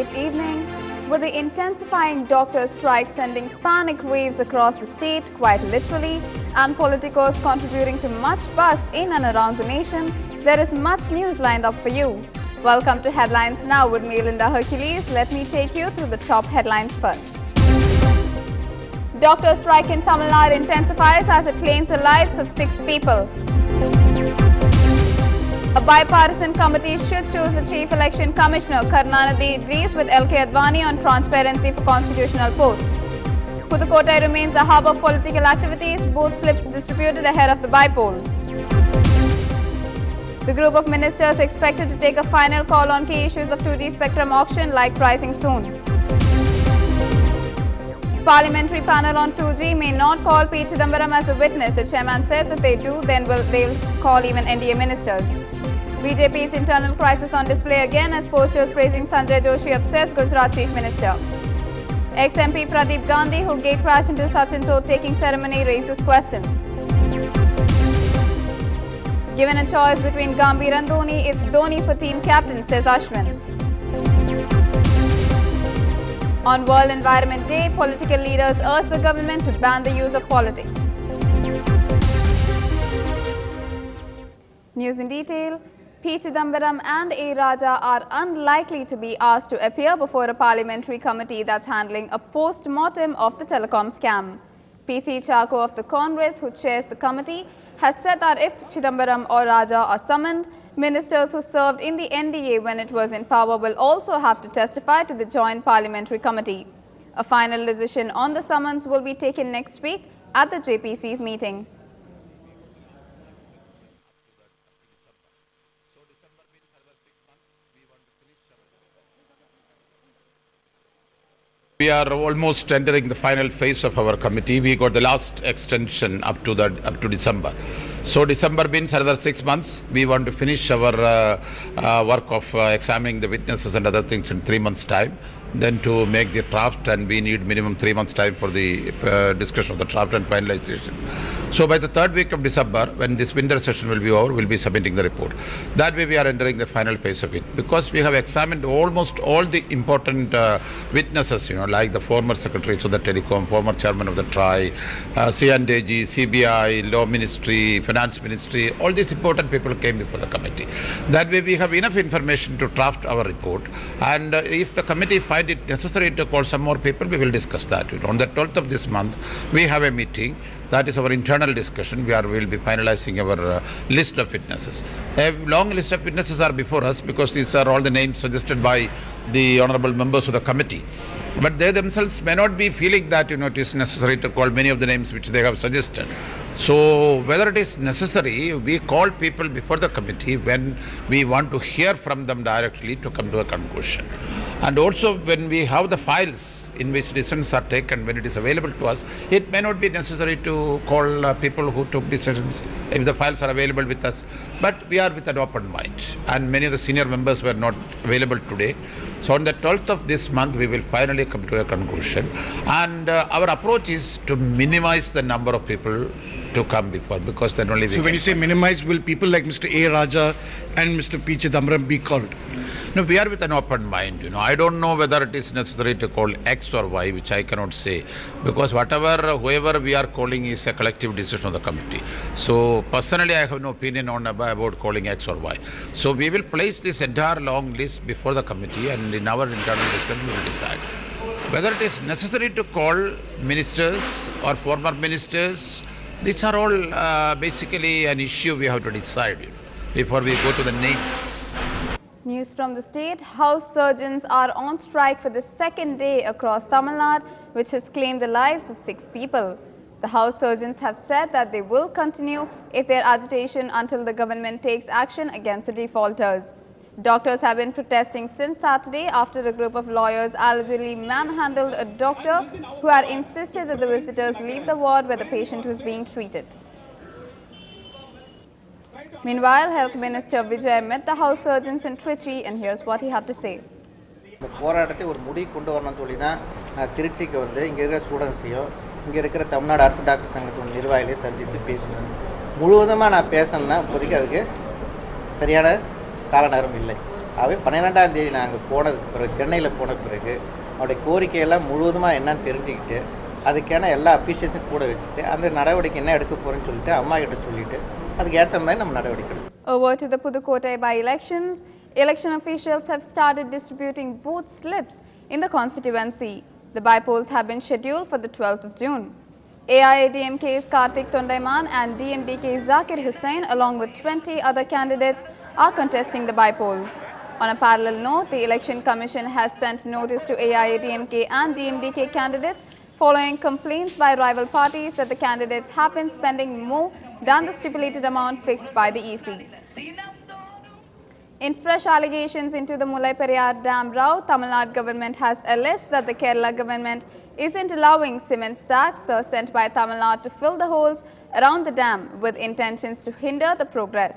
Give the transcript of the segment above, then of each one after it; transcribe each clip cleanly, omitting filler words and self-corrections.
late evening, with the intensifying doctor strike sending panic waves across the state, quite literally, and politicos contributing to much buzz in and around the nation, there is much news lined up for you. Welcome to Headlines Now with me, Linda Hercules. Let me take you through the top headlines first. Doctor strike in Tamil Nadu intensifies as it claims the lives of 6 people. A bipartisan committee should choose a chief election commissioner. Karnanidhi agrees with LK Advani on transparency for constitutional posts. Pudukkottai remains a hub of political activities, booth slips distributed ahead of the by-polls. The group of ministers expected to take a final call on key issues of 2G spectrum auction like pricing soon. Parliamentary panel on 2G may not call P. Chidambaram as a witness. The chairman says if they do, then they'll call even NDA ministers. BJP's internal crisis on display again as posters praising Sanjay Joshi upsets Gujarat Chief Minister. Ex-MP Pradeep Gandhi, who gate crashed into Sachin Sood taking ceremony, raises questions. Given a choice between Gambhir and Dhoni, it's Dhoni for team captain, says Ashwin. On World Environment Day, political leaders urge the government to ban the use of politics. News in detail. P. Chidambaram and A. Raja are unlikely to be asked to appear before a parliamentary committee that's handling a post-mortem of the telecom scam. P.C. Chako of the Congress, who chairs the committee, has said that if Chidambaram or Raja are summoned, ministers who served in the NDA when it was in power will also have to testify to the Joint Parliamentary Committee. A final decision on the summons will be taken next week at the JPC's meeting. We are almost entering the final phase of our committee. We got the last extension up to December. So December means another 6 months. We want to finish our work of examining the witnesses and other things in 3 months' time. Then to make the draft, and we need minimum 3 months' time for the discussion of the draft and finalization. So by the 3rd week of December, when this winter session will be over, we'll be submitting the report. That way we are entering the final phase of it. Because we have examined almost all the important witnesses, like the former Secretary of the Telecom, former Chairman of the TRI, CNDG, CBI, Law Ministry, Finance Ministry, all these important people came before the committee. That way we have enough information to draft our report. And if the committee finds it necessary to call some more people, we will discuss that. On the 12th of this month, we have a meeting. That is our internal discussion. We will be finalizing our list of witnesses. A long list of witnesses are before us because these are all the names suggested by the honorable members of the committee. But they themselves may not be feeling that it is necessary to call many of the names which they have suggested. So whether it is necessary, we call people before the committee when we want to hear from them directly to come to a conclusion. And also when we have the files in which decisions are taken, when it is available to us, it may not be necessary to call people who took decisions if the files are available with us. But we are with an open mind, and many of the senior members were not available today. So on the 12th of this month, we will finally come to a conclusion. And our approach is to minimize the number of people to come before, because then only we. So when you say minimize, will people like Mr. A. Raja and Mr. P. Chidambaram be called? No, we are with an open mind. I don't know whether it is necessary to call X or Y, which I cannot say, because whoever we are calling is a collective decision of the committee. So personally, I have no opinion about calling X or Y. So we will place this entire long list before the committee, and in our internal discussion, we will decide whether it is necessary to call ministers or former ministers. These are all basically an issue we have to decide before we go to the names. News from the state. House surgeons are on strike for the 2nd day across Tamil Nadu, which has claimed the lives of 6 people. The house surgeons have said that they will continue if their agitation until the government takes action against the defaulters. Doctors have been protesting since Saturday after a group of lawyers allegedly manhandled a doctor who had insisted that the visitors leave the ward where the patient was being treated. Meanwhile, Health Minister Vijay met the house surgeons in Trichy, and here's what he had to say. போராட்டத்தை ஒரு முடி கொண்டு வரணும்னு சொல்லி தான் திருச்சிக்கு வந்து இங்கே இருக்கிற ஸ்டூடெண்ட்ஸையும் இங்கே இருக்கிற தமிழ்நாடு அரசு டாக்டர் சங்கத்தோட நிர்வாகிகளையும் சந்தித்து பேசினேன். முழுவதுமாக நான் பேசணும்னா இப்போதைக்கு அதுக்கு சரியான கால நேரம் இல்லை. ஆகவே 12ஆம் தேதி நாங்கள் போனதுக்கு பிறகு சென்னையில் போன பிறகு அவருடைய கோரிக்கையெல்லாம் முழுவதுமாக என்னன்னு தெரிஞ்சுக்கிட்டு அதுக்கான எல்லா அப்ரிஷியேஷன் கூட வச்சுட்டு அந்த நடவடிக்கை என்ன எடுக்க போகிறேன்னு சொல்லிட்டு அம்மா கிட்ட சொல்லிவிட்டு அதுக்கு ஏற்ற மாதிரி நம்ம நடவடிக்கை எடுக்கணும். Over to the Pudukkottai by-elections, election officials have started distributing booth slips in the constituency. The by-polls have been scheduled for the 12th of June. AIADMK's Karthik Tondaiman and DMDK's Zakir Hussain along with 20 other candidates are contesting the by-polls. On a parallel note, the Election Commission has sent notice to AIADMK and DMDK candidates following complaints by rival parties that the candidates have been spending more than the stipulated amount fixed by the EC. In fresh allegations into the Mullai Periyar Dam row, Tamil Nadu government has alleged that the Kerala government isn't allowing cement sacks sent by Tamil Nadu to fill the holes around the dam with intentions to hinder the progress.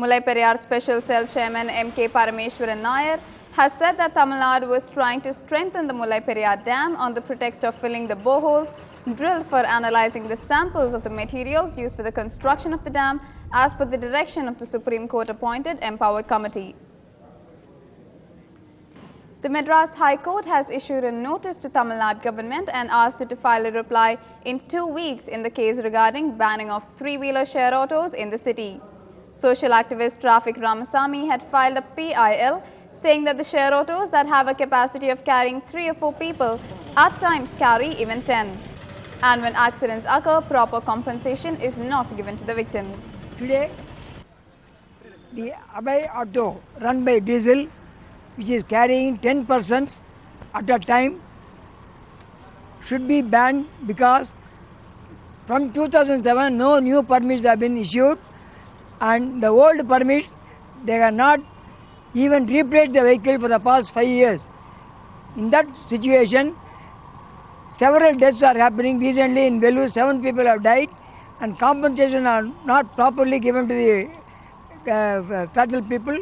Mullai Periyar Special Cell Chairman M.K. Parameshwaran Nair has said that Tamil Nadu was trying to strengthen the Mullai Periyar Dam on the pretext of filling the boreholes drilled for analyzing the samples of the materials used for the construction of the dam as per the direction of the Supreme Court appointed Empowered Committee. The Madras High Court has issued a notice to Tamil Nadu government and asked it to file a reply in 2 weeks in the case regarding banning of three-wheeler share autos in the city. Social activist Traffic Ramasamy had filed a PIL saying that the share autos that have a capacity of carrying 3 or 4 people at times carry even 10. And when accidents occur, proper compensation is not given to the victims. Today, the Abhay auto run by diesel, which is carrying 10 persons at a time, should be banned because from 2007 no new permits have been issued, and the old permits they are not even replaced the vehicle for the past 5 years. In that situation, several deaths are happening. Recently in Vellore, 7 people have died and compensation are not properly given to the fatal people.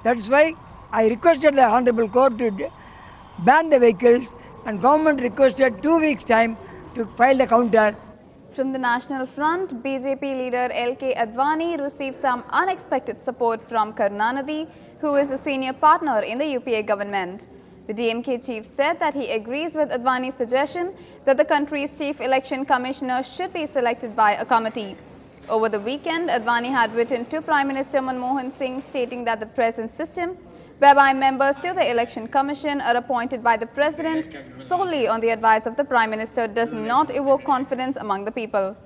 That's why I requested the Honorable Court to ban the vehicles, and government requested 2 weeks time to file the counter. From the National Front, BJP leader L.K. Advani received some unexpected support from Karunanidhi, who is a senior partner in the UPA government. The DMK chief said that he agrees with Advani's suggestion that the country's chief election commissioner should be selected by a committee. Over the weekend, Advani had written to Prime Minister Manmohan Singh stating that the present system, whereby members to the Election Commission are appointed by the President solely on the advice of the Prime Minister, does not evoke confidence among the people.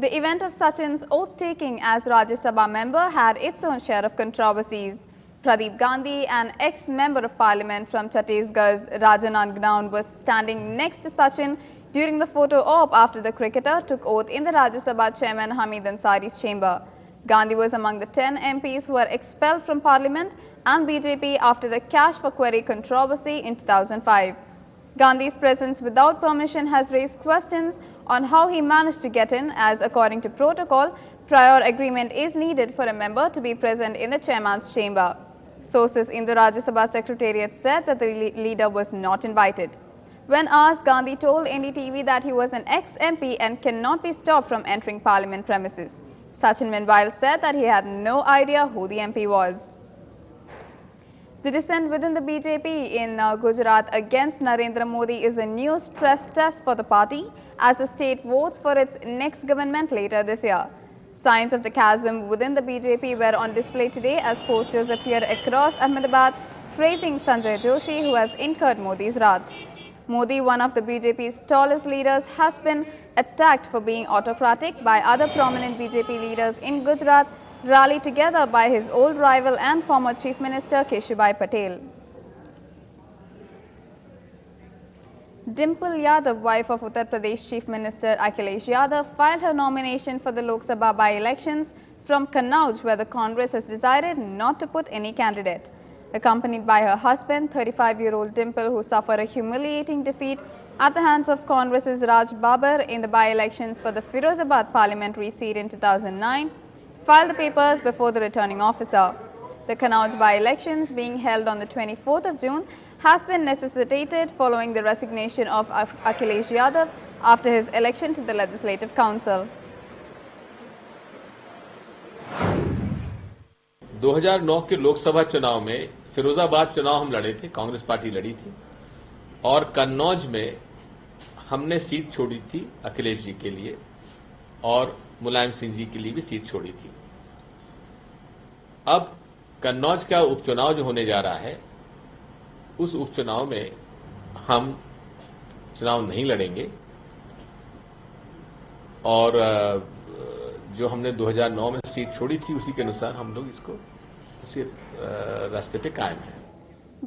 The event of Sachin's oath-taking as Rajya Sabha member had its own share of controversies. Pradeep Gandhi, an ex-member of Parliament from Chhattisgarh's Rajanand ground, was standing next to Sachin during the photo op after the cricketer took oath in the Rajya Sabha chairman Hamid Ansari's chamber. Gandhi was among the 10 MPs who were expelled from Parliament and BJP after the cash for query controversy in 2005. Gandhi's presence without permission has raised questions on how he managed to get in, as according to protocol, prior agreement is needed for a member to be present in the chairman's chamber. Sources in the Rajya Sabha Secretariat said that the leader was not invited. When asked, Gandhi told NDTV that he was an ex-MP and cannot be stopped from entering Parliament premises. Sachin meanwhile said that he had no idea who the MP was. The dissent within the BJP in Gujarat against Narendra Modi is a new stress test for the party as the state votes for its next government later this year. Signs of the chasm within the BJP were on display today as posters appeared across Ahmedabad praising Sanjay Joshi, who has incurred Modi's wrath. Modi, one of the BJP's tallest leaders, has been attacked for being autocratic by other prominent BJP leaders in Gujarat, rallied together by his old rival and former Chief Minister Keshubai Patel. Dimple Yadav, wife of Uttar Pradesh Chief Minister Akhilesh Yadav, filed her nomination for the Lok Sabha by-elections from Kannauj, where the Congress has decided not to put any candidate. Accompanied by her husband, 35-year-old Dimple, who suffered a humiliating defeat at the hands of Congress's Raj Babar in the by-elections for the Firozabad parliamentary seat in 2009, filed the papers before the returning officer. The Kannauj by-elections, being held on the 24th of June, has been necessitated following the resignation of Akhilesh Yadav after his election to the Legislative Council. 2009 के लोकसभा चुनाव में फिरोजाबाद चुनाव हम लड़े थे, Congress party लड़ी थी, और कन्नौज में हमने सीट छोड़ी थी अखिलेश जी के लिए और मुलायम सिंह जी के लिए भी सीट छोड़ी थी। अब कन्नौज का उपचुनाव जो होने जा रहा है, उस उपचुनाव में हम चुनाव नहीं लड़ेंगे और जो हमने 2009 में सीट छोड़ी थी उसी के अनुसार हम लोग इसको उसी रास्ते पे कायम हैं।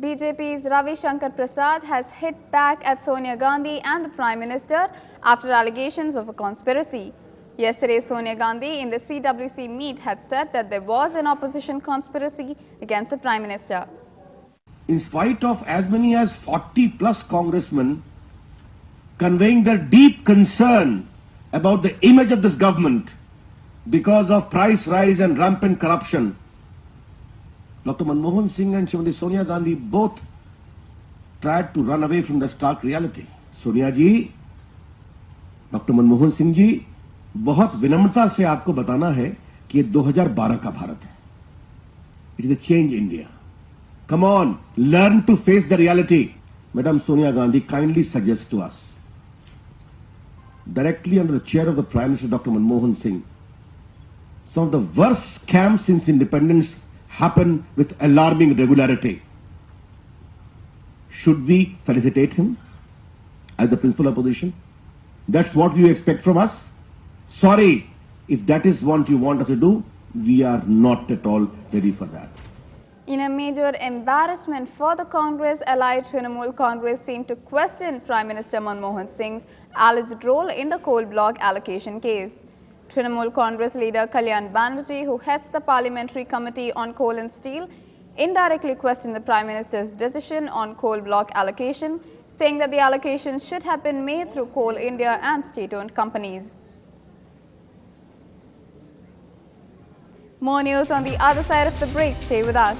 BJP's Ravi Shankar Prasad has hit back at Sonia Gandhi and the Prime Minister after allegations of a conspiracy. Yesterday, Sonia Gandhi in the CWC meet had said that there was an opposition conspiracy against the Prime Minister. In spite of as many as 40 plus congressmen conveying their deep concern about the image of this government because of price rise and rampant corruption, Dr. Manmohan Singh and Srimati Sonia Gandhi both tried to run away from the stark reality. Sonia ji, Dr. Manmohan Singh ji, बहुत विनम्रता से आपको बताना है कि ये 2012 का भारत है. It is a change India. Come on, learn to face the reality. Madam Sonia Gandhi kindly suggests to us, directly under the chair of the Prime Minister Dr. Manmohan Singh, some of the worst scams since independence happen with alarming regularity. Should we felicitate him as the principal opposition? That's what you expect from us? Sorry, if that is what you want us to do, we are not at all ready for that. In a major embarrassment for the Congress, allied Trinamool Congress seemed to question Prime Minister Manmohan Singh's alleged role in the coal block allocation case. Trinamool Congress leader Kalyan Banerjee, who heads the Parliamentary Committee on Coal and Steel, indirectly questioned the Prime Minister's decision on coal block allocation, saying that the allocation should have been made through Coal India and state-owned companies. More news on the other side of the break. Stay with us.